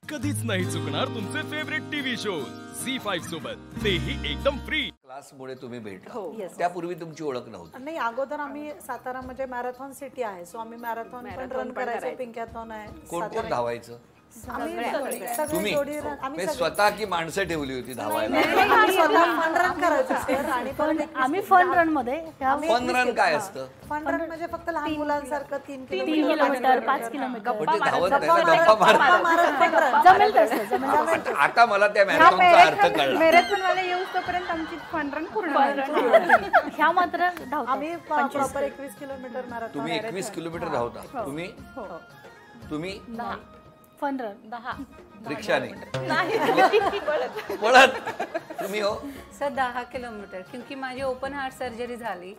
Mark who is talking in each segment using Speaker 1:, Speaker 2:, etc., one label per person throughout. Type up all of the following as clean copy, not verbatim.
Speaker 1: कधीच नाही चुकणार तुमचे फेवरेट टीव्ही शोज झी5 सोबत, तेही एकदम फ्री.
Speaker 2: क्लासमुळे तुम्ही भेटला.
Speaker 3: हो.
Speaker 2: त्यापूर्वी तुमची ओळख नव्हती.
Speaker 3: नाही, अगोदर आम्ही सातारा म्हणजे मॅरेथॉन सिटी आहे, सो आम्ही मॅरेथॉन पण रन करायचो, पिंकॅथॉन आहे.
Speaker 2: कोण कोण धावायचं?
Speaker 3: आम्ही सगळे
Speaker 2: तुम्ही
Speaker 3: जोडी आम्ही
Speaker 2: स्वतः की माणसं ठेवली होती धावायला?
Speaker 3: फन रन करायचो सर. आणि
Speaker 4: आम्ही फन रन मध्ये
Speaker 2: फन रन काय असतं?
Speaker 3: फन रन म्हणजे फक्त लहान मुलांसारखं 3
Speaker 4: किलोमीटर 5 किलोमीटर
Speaker 2: पण ते धावत नाही ना, गप्पा मारत.
Speaker 4: जमेल तसं.
Speaker 2: आता मला त्या मॅरेथॉनचा अर्थ कळला.
Speaker 5: मॅरेथॉन वाला येऊस तोपर्यंत आमची फन रन पूर्ण.
Speaker 4: ह्या मात्र धावतो
Speaker 3: आम्ही प्रॉपर 21 किलोमीटर मॅरेथॉन.
Speaker 2: तुम्ही 21 किलोमीटर धावता. तुम्ही
Speaker 4: फन रन
Speaker 5: 10
Speaker 2: रिक्षाने पळत. तुम्ही हो
Speaker 6: सर 10 किलोमीटर, क्योंकि माझी ओपन हार्ट सर्जरी झाली.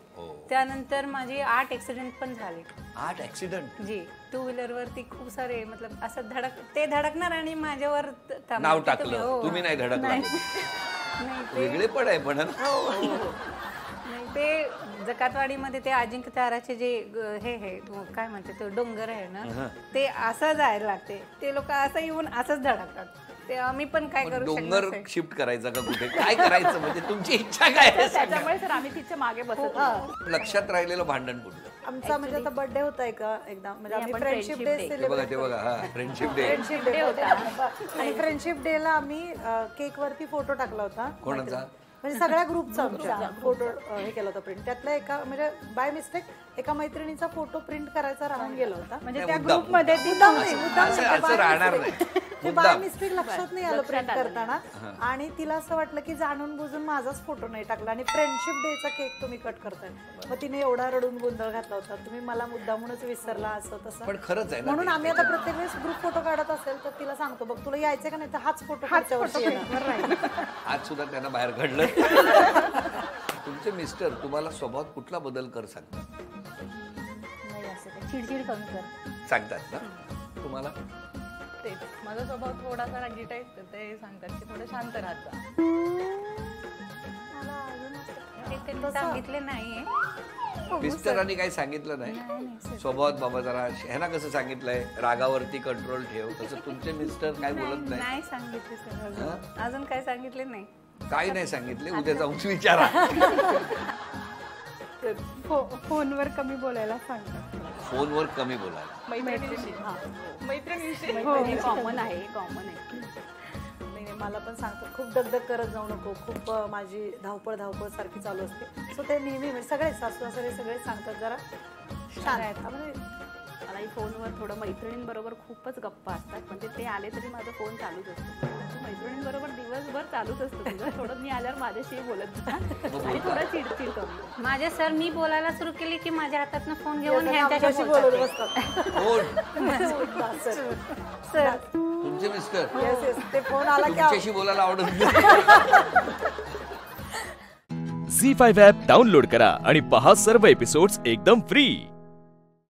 Speaker 6: त्यानंतर माझे 8 ऍक्सिडेंट पण झाले.
Speaker 2: 8 ऍक्सिडेंट?
Speaker 6: जी, 2 व्हीलर वरती खूप सारे, मतलब असं धडकणार आणि माझ्यावर
Speaker 2: नाव टाकलं. तुम्ही नाही धडकला? वेगळे पण आहे पण
Speaker 6: ते जकातवाडीमध्ये ते अजिंक्य ताराचे जे हे काय म्हणते तो डोंगर आहे ना, ते असं जायला लागते. ते लोक असं येऊन असंच धडकतात. ते आम्ही पण काय करू शकतो?
Speaker 2: डोंगर शिफ्ट करायचा का कुठे? काय करायचं म्हणजे तुमची इच्छा काय आहे?
Speaker 5: त्याच्यामुळे सर आम्ही तिच्या मागे बसत.
Speaker 2: लक्षात राहिलेलं भांडण कुठलं?
Speaker 3: आमचा म्हणजे आता बर्थडे होता एकदा, म्हणजे आम्ही फ्रेंडशिप डे
Speaker 2: ते
Speaker 3: सेलिब्रेट
Speaker 2: बघा हा फ्रेंडशिप डे.
Speaker 3: फ्रेंडशिप डे होता. आणि फ्रेंडशिप डे ला आम्ही केक वरती फोटो टाकला होता.
Speaker 2: कोणाचा?
Speaker 3: म्हणजे सगळ्या ग्रुपचा आमच्या फोटो हे केला होता प्रिंट. त्यातला एका म्हणजे बाय मिस्टेक एका मैत्रिणीचा फोटो प्रिंट करायचा राहून गेला होता.
Speaker 5: म्हणजे त्या ग्रुप मध्ये
Speaker 2: असं राहणार नाही.
Speaker 3: बाय मिस्टेक लक्षात नाही आलं प्रिंट करताना. आणि तिला असं वाटलं की जाणून बुजून माझाच फोटो नाही टाकला आणि फ्रेंडशिप डेचा केक तुम्ही कट करताय. मग तिने एवढा रडून गोंधळ घातला होता, तुम्ही मला मुद्दामूनच विसरला असं तसं.
Speaker 2: पण खरंच आहे ना.
Speaker 3: म्हणून आम्ही आता प्रत्येक वेळेस ग्रुप फोटो काढत असेल तर तिला सांगतो, बघ तुला यायचं का नाही तर हाच फोटो पुढच्या वर्षी येणार.
Speaker 2: आज सुद्धा त्यांना बाहेर घडलं. तुमचे मिस्टर तुम्हाला स्वभावात कुठला बदल कर सांगतात?
Speaker 4: नाही, असं चिडचिड कमी कर
Speaker 2: सांगतात ना तुम्हाला?
Speaker 5: माझा स्वभाव थोडासा रागीट आहे, तर ते सांगतात की थोडं शांत राहत जा.
Speaker 6: ते त्यांनी सांगितले नाहीये.
Speaker 2: मिस्टरांनी काही सांगितलं नाही स्वभावात? बाबा जरा ह्यांना कसं सांगितलंय रागावरती कंट्रोल ठेव, तसं तुमचे मिस्टर काय बोलत नाही?
Speaker 6: नाही सांगितले सर, अजून काय सांगितले नाही.
Speaker 2: काही नाही सांगितले, उद्या जाऊन विचारा.
Speaker 5: फोनवर कमी बोलायला सांगतात.
Speaker 2: फोनवर कमी बोलायला?
Speaker 5: मैत्रिणीशी कॉमन आहे.
Speaker 3: नाही, मला पण सांगतात खूप दगदग करत जाऊ नको, खूप माझी धावपळ सारखी चालू असते. सो ते नेहमी म्हणजे सगळे सासू सासरे सगळे सांगतात जरा शांत.
Speaker 5: मलाही फोनवर थोडं मैत्रिणींबरोबर खूपच गप्पा असतात, म्हणजे ते आले तरी माझा फोन चालूच असतो. मैत्रिणींबरोबर दिवसभर चालूच असतं तुझं. थोडं मी आल्यावर माझ्याशी बोलत जा आणि थोडं चिडचिड कमी.
Speaker 6: माझे सर मी बोलायला सुरू केली की माझ्या हातातनं फोन घेऊन
Speaker 3: ह्यांच्याशी बोलत बसतात.
Speaker 6: सर
Speaker 2: तुमचे मिस्टर
Speaker 3: ते फोन आला की
Speaker 2: तुमच्याशी बोलायला आवडत नाही?
Speaker 1: झी5 ॲप डाउनलोड करा आणि पहा सर्व एपिसोड्स एकदम फ्री.